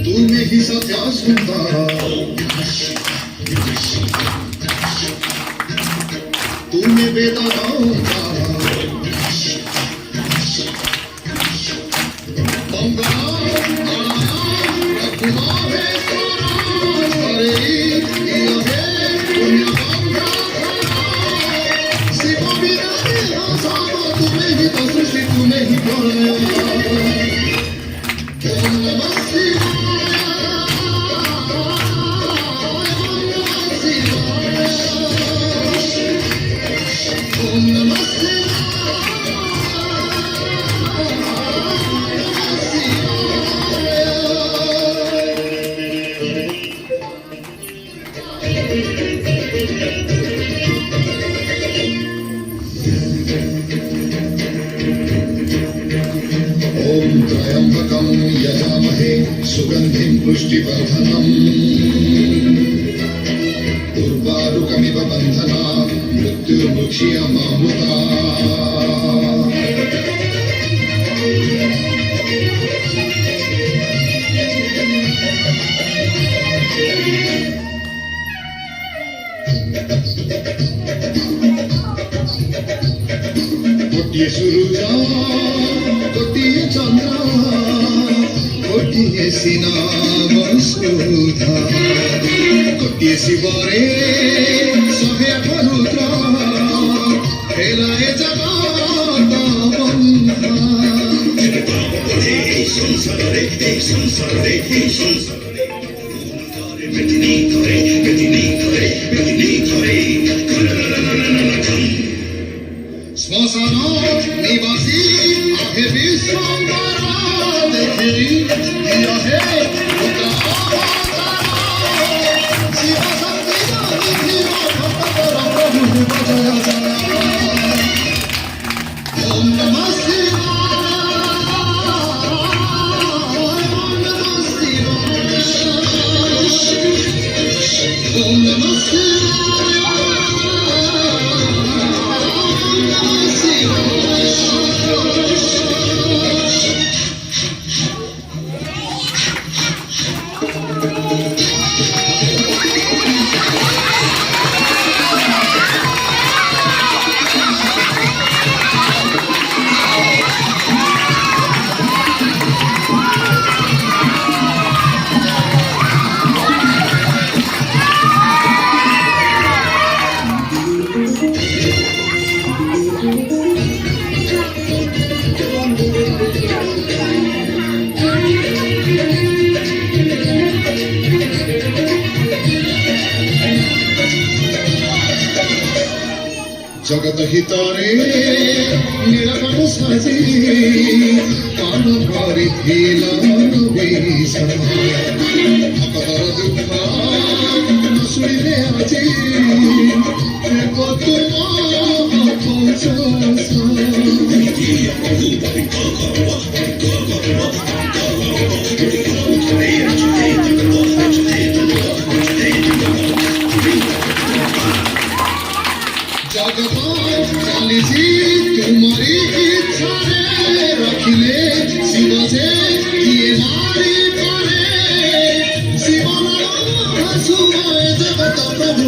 तुम्हें ही सत्या सुंदर तुम्हें बेदा तुम्हें ही तो सृष्टि तुम्हें ही ओम त्र्यंबकं यजामहे सुगंधिं पुष्टिवर्धनम् उर्वारुकमिव बन्धनात् मृत्युर्मुक्षीयमामृतात् कोटिये सूरुजा कोटिये चंद्र कोटिये सिना वसुधा कोटिये शिवरे सहे रुद्र खेलाए जगत बंधा श्मशान निवासी आहे विश्वंभरा देखी दिया है शिव शक्ति ओम नमः शिवाय ओम नमः जगत हितरे निरापद साजी कान करिथिल विष भक्तर दुख शुणिले আজি चालीसी तुम्हारी इच्छा रखिले शिव से किए नारी करे शिव नाम सुनाए जगत प्रभु